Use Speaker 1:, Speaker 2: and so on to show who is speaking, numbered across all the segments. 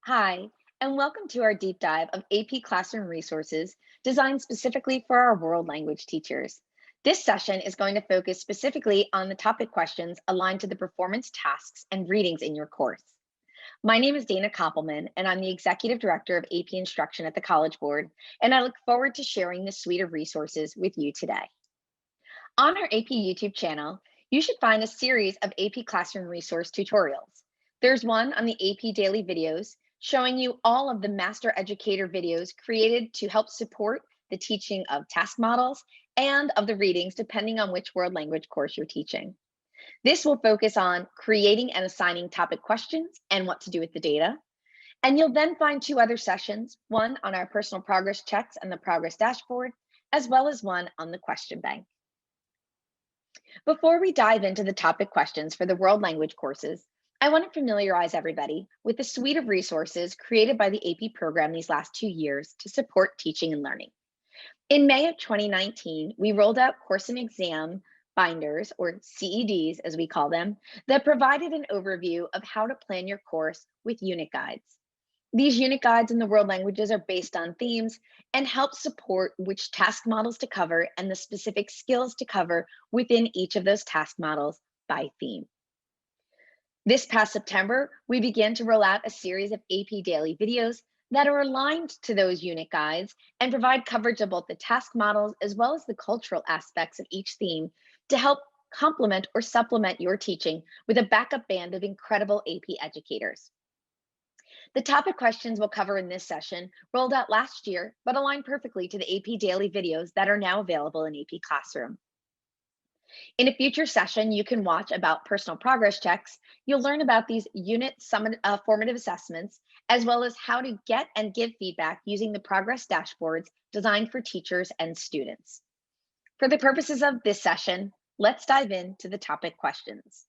Speaker 1: Hi, and welcome to our deep dive of AP Classroom resources designed specifically for our world language teachers. This session is going to focus specifically on the topic questions aligned to the performance tasks and readings in your course. My name is Dana Koppelman, and I'm the Executive Director of AP Instruction at the College Board, and I look forward to sharing this suite of resources with you today. On our AP YouTube channel, you should find a series of AP Classroom resource tutorials. There's one on the AP Daily videos showing you all of the Master Educator videos created to help support the teaching of task models and of the readings depending on which world language course you're teaching. This will focus on creating and assigning topic questions and what to do with the data. And you'll then find two other sessions, one on our personal progress checks and the progress dashboard, as well as one on the question bank. Before we dive into the topic questions for the world language courses, I want to familiarize everybody with the suite of resources created by the AP program these last 2 years to support teaching and learning. In May of 2019, we rolled out course and exam binders, or CEDs as we call them, that provided an overview of how to plan your course with unit guides. These unit guides in the world languages are based on themes and help support which task models to cover and the specific skills to cover within each of those task models by theme. This past September, we began to roll out a series of AP Daily videos that are aligned to those unit guides and provide coverage of both the task models as well as the cultural aspects of each theme to help complement or supplement your teaching with a backup band of incredible AP educators. The topic questions we'll cover in this session rolled out last year, but align perfectly to the AP Daily videos that are now available in AP Classroom. In a future session you can watch about personal progress checks, you'll learn about these formative assessments, as well as how to get and give feedback using the progress dashboards designed for teachers and students. For the purposes of this session, let's dive into the topic questions.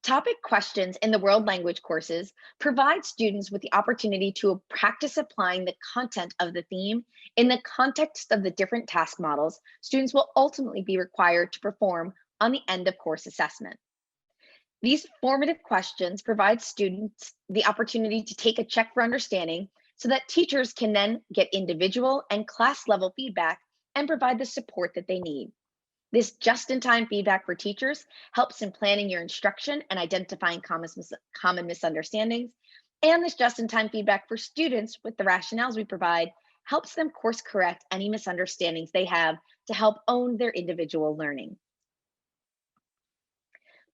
Speaker 1: Topic questions in the world language courses provide students with the opportunity to practice applying the content of the theme in the context of the different task models students will ultimately be required to perform on the end of course assessment. These formative questions provide students the opportunity to take a check for understanding so that teachers can then get individual and class level feedback and provide the support that they need. This just-in-time feedback for teachers helps in planning your instruction and identifying common misunderstandings. And this just-in-time feedback for students with the rationales we provide helps them course correct any misunderstandings they have to help own their individual learning.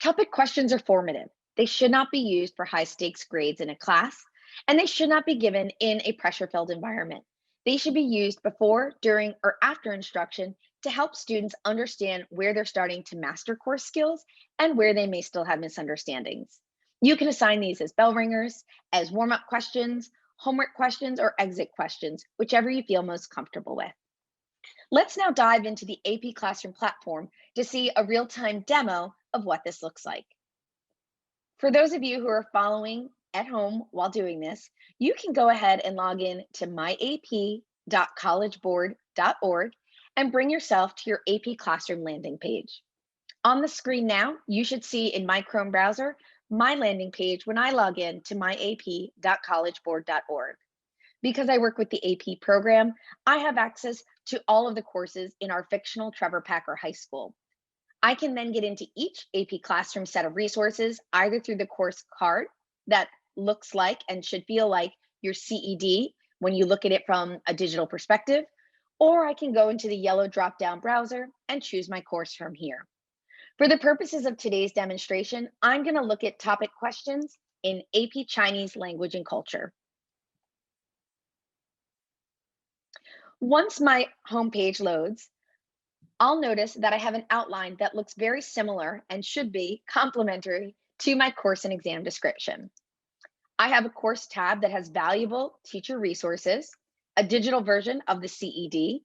Speaker 1: Topic questions are formative. They should not be used for high-stakes grades in a class, and they should not be given in a pressure-filled environment. They should be used before, during, or after instruction to help students understand where they're starting to master course skills and where they may still have misunderstandings. You can assign these as bell ringers, as warm-up questions, homework questions, or exit questions, whichever you feel most comfortable with. Let's now dive into the AP Classroom platform to see a real-time demo of what this looks like. For those of you who are following at home while doing this, you can go ahead and log in to myap.collegeboard.org and bring yourself to your AP Classroom landing page. On the screen now, you should see in my Chrome browser, my landing page when I log in to myap.collegeboard.org. Because I work with the AP program, I have access to all of the courses in our fictional Trevor Packer High School. I can then get into each AP Classroom set of resources, either through the course card that looks like and should feel like your CED when you look at it from a digital perspective, or I can go into the yellow drop-down browser and choose my course from here. For the purposes of today's demonstration, I'm going to look at topic questions in AP Chinese Language and Culture. Once my homepage loads, I'll notice that I have an outline that looks very similar and should be complementary to my course and exam description. I have a course tab that has valuable teacher resources, a digital version of the CED,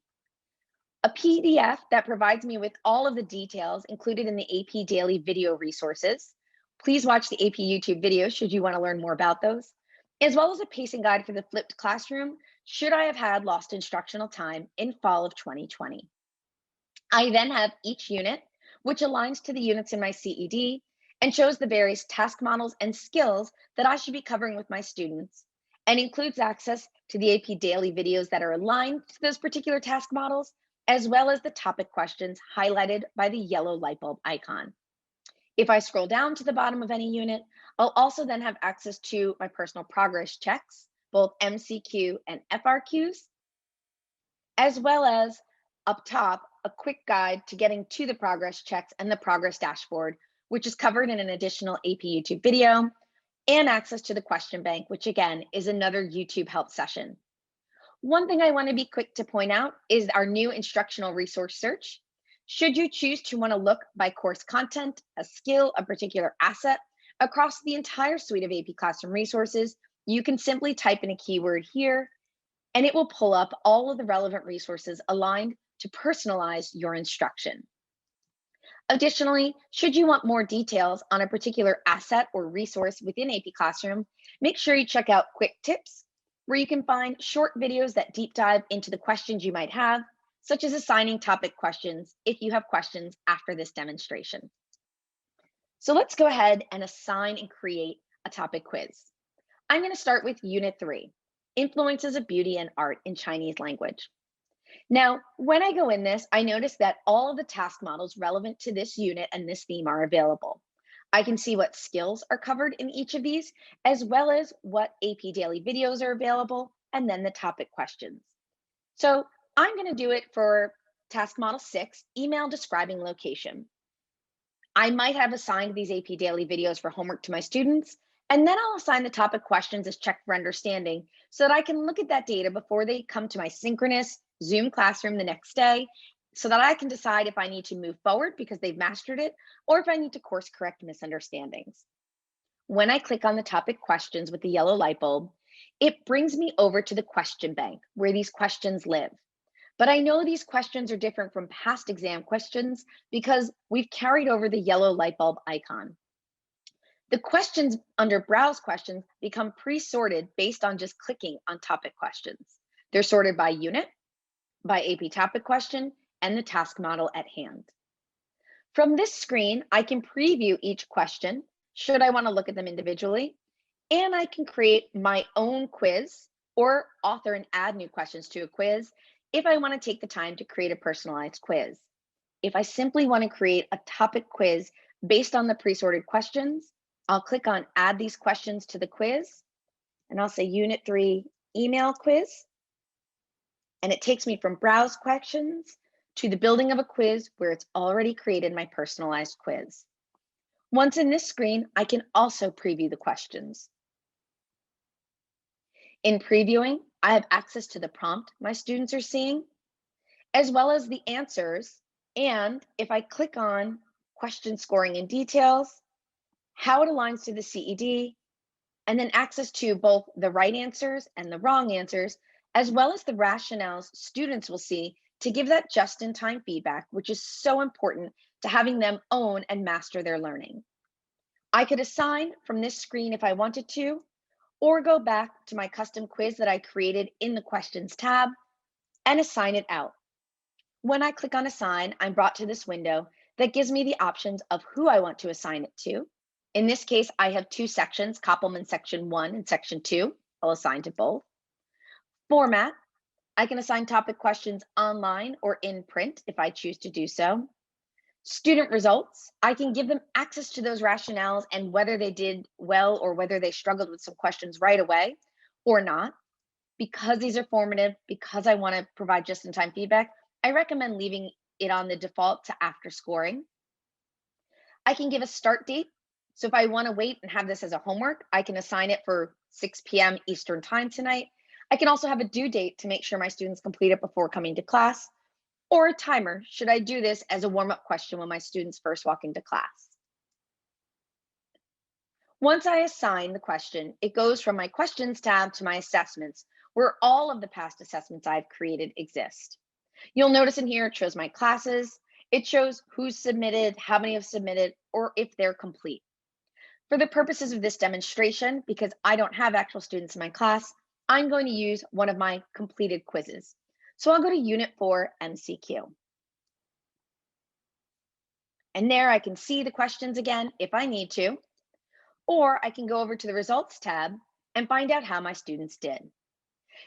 Speaker 1: a PDF that provides me with all of the details included in the AP Daily video resources. Please watch the AP YouTube videos should you want to learn more about those, as well as a pacing guide for the flipped classroom should I have had lost instructional time in fall of 2020. I then have each unit, which aligns to the units in my CED, and shows the various task models and skills that I should be covering with my students, and includes access to the AP Daily videos that are aligned to those particular task models, as well as the topic questions highlighted by the yellow light bulb icon. If I scroll down to the bottom of any unit, I'll also then have access to my personal progress checks, both MCQ and FRQs, as well as up top, a quick guide to getting to the progress checks and the progress dashboard, which is covered in an additional AP YouTube video, and access to the question bank, which again is another YouTube help session. One thing I want to be quick to point out is our new instructional resource search. Should you choose to want to look by course content, a skill, a particular asset across the entire suite of AP Classroom resources, you can simply type in a keyword here and it will pull up all of the relevant resources aligned to personalize your instruction. Additionally, should you want more details on a particular asset or resource within AP Classroom, make sure you check out Quick Tips, where you can find short videos that deep dive into the questions you might have, such as assigning topic questions if you have questions after this demonstration. So let's go ahead and assign and create a topic quiz. I'm going to start with Unit 3, Influences of Beauty and Art in Chinese Language. Now, when I go in this, I notice that all of the task models relevant to this unit and this theme are available. I can see what skills are covered in each of these, as well as what AP Daily videos are available, and then the topic questions. So I'm going to do it for task model 6, email describing location. I might have assigned these AP Daily videos for homework to my students, and then I'll assign the topic questions as check for understanding so that I can look at that data before they come to my synchronous Zoom classroom the next day so that I can decide if I need to move forward because they've mastered it or if I need to course correct misunderstandings. When I click on the topic questions with the yellow light bulb, it brings me over to the question bank where these questions live. But I know these questions are different from past exam questions because we've carried over the yellow light bulb icon. The questions under Browse Questions become pre-sorted based on just clicking on topic questions. They're sorted by unit, by AP topic question, and the task model at hand. From this screen, I can preview each question, should I want to look at them individually, and I can create my own quiz or author and add new questions to a quiz if I want to take the time to create a personalized quiz. If I simply want to create a topic quiz based on the pre-sorted questions, I'll click on Add these questions to the quiz, and I'll say Unit 3 Email Quiz, and it takes me from Browse Questions to the building of a quiz where it's already created my personalized quiz. Once in this screen, I can also preview the questions. In previewing, I have access to the prompt my students are seeing, as well as the answers. And if I click on question scoring and details, how it aligns to the CED, and then access to both the right answers and the wrong answers, as well as the rationales students will see to give that just-in-time feedback, which is so important to having them own and master their learning. I could assign from this screen if I wanted to, or go back to my custom quiz that I created in the Questions tab and assign it out. When I click on Assign, I'm brought to this window that gives me the options of who I want to assign it to. In this case, I have two sections, Koppelman Section 1 and Section 2. I'll assign to both. Format, I can assign topic questions online or in print if I choose to do so. Student results, I can give them access to those rationales and whether they did well or whether they struggled with some questions right away or not. Because these are formative, because I want to provide just-in-time feedback, I recommend leaving it on the default to after scoring. I can give a start date. So if I want to wait and have this as a homework, I can assign it for 6 p.m. Eastern time tonight. I can also have a due date to make sure my students complete it before coming to class, or a timer, should I do this as a warm-up question when my students first walk into class. Once I assign the question, it goes from my questions tab to my assessments, where all of the past assessments I've created exist. You'll notice in here, it shows my classes. It shows who's submitted, how many have submitted, or if they're complete. For the purposes of this demonstration, because I don't have actual students in my class, I'm going to use one of my completed quizzes. So I'll go to Unit 4 MCQ. And there I can see the questions again if I need to, or I can go over to the results tab and find out how my students did.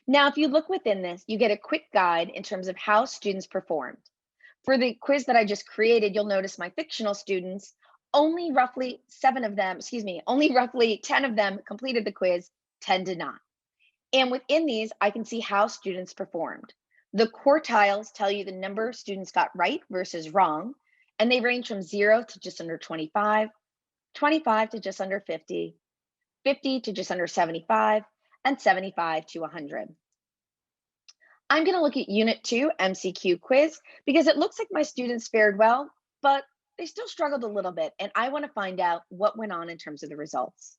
Speaker 1: Now, if you look within this, you get a quick guide in terms of how students performed. For the quiz that I just created, you'll notice my fictional students, only roughly 10 of them completed the quiz, 10 did not. And within these, I can see how students performed. The quartiles tell you the number students got right versus wrong, and they range from 0 to just under 25, 25 to just under 50, 50 to just under 75, and 75 to 100. I'm going to look at Unit 2 MCQ quiz because it looks like my students fared well, but they still struggled a little bit, and I want to find out what went on in terms of the results.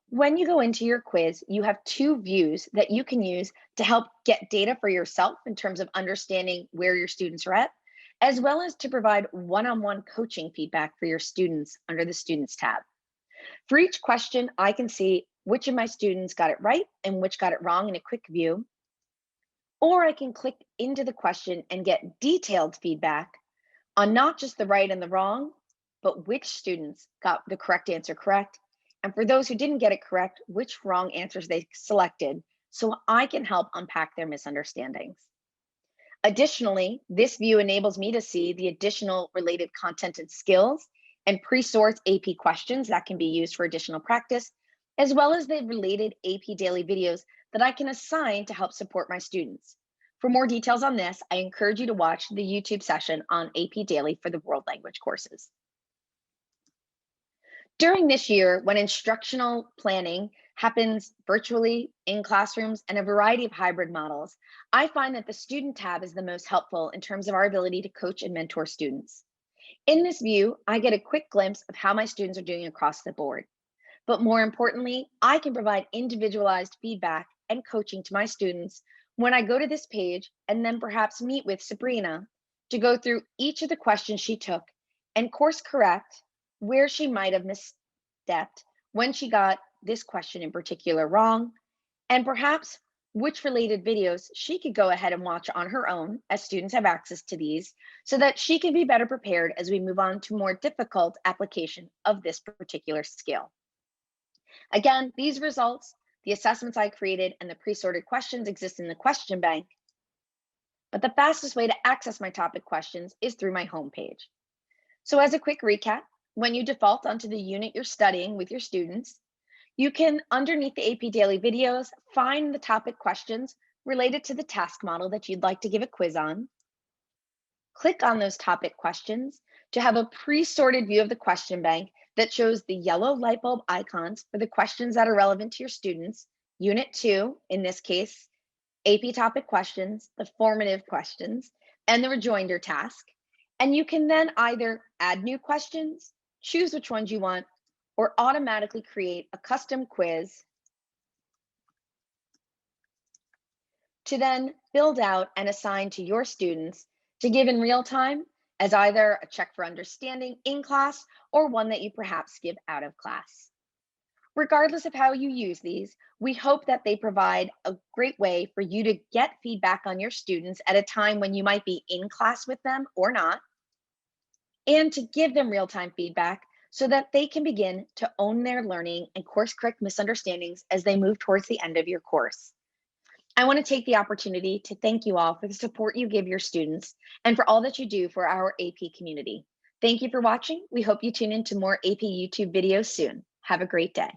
Speaker 1: When you go into your quiz, you have two views that you can use to help get data for yourself in terms of understanding where your students are at, as well as to provide one-on-one coaching feedback for your students under the Students tab. For each question, I can see which of my students got it right and which got it wrong in a quick view, or I can click into the question and get detailed feedback on not just the right and the wrong, but which students got the correct answer correct. And for those who didn't get it correct, which wrong answers they selected, so I can help unpack their misunderstandings. Additionally, this view enables me to see the additional related content and skills and pre-sorts AP questions that can be used for additional practice, as well as the related AP daily videos that I can assign to help support my students. For more details on this, I encourage you to watch the YouTube session on AP Daily for the world language courses. During this year, when instructional planning happens virtually in classrooms and a variety of hybrid models, I find that the Student tab is the most helpful in terms of our ability to coach and mentor students. In this view, I get a quick glimpse of how my students are doing across the board. But more importantly, I can provide individualized feedback and coaching to my students when I go to this page and then perhaps meet with Sabrina to go through each of the questions she took and course correct where she might have misstepped when she got this question in particular wrong, and perhaps which related videos she could go ahead and watch on her own, as students have access to these, so that she can be better prepared as we move on to more difficult application of this particular skill. Again, these results, the assessments I created, and the pre-sorted questions exist in the question bank, but the fastest way to access my topic questions is through my homepage. So as a quick recap, when you default onto the unit you're studying with your students, you can, underneath the AP Daily videos, find the topic questions related to the task model that you'd like to give a quiz on. Click on those topic questions to have a pre-sorted view of the question bank that shows the yellow light bulb icons for the questions that are relevant to your students. Unit 2, in this case, AP topic questions, the formative questions, and the rejoinder task. And you can then either add new questions, choose which ones you want, or automatically create a custom quiz to then build out and assign to your students to give in real time as either a check for understanding in class or one that you perhaps give out of class. Regardless of how you use these, we hope that they provide a great way for you to get feedback on your students at a time when you might be in class with them or not, and to give them real-time feedback so that they can begin to own their learning and course correct misunderstandings as they move towards the end of your course. I want to take the opportunity to thank you all for the support you give your students and for all that you do for our AP community. Thank you for watching. We hope you tune into more AP YouTube videos soon. Have a great day.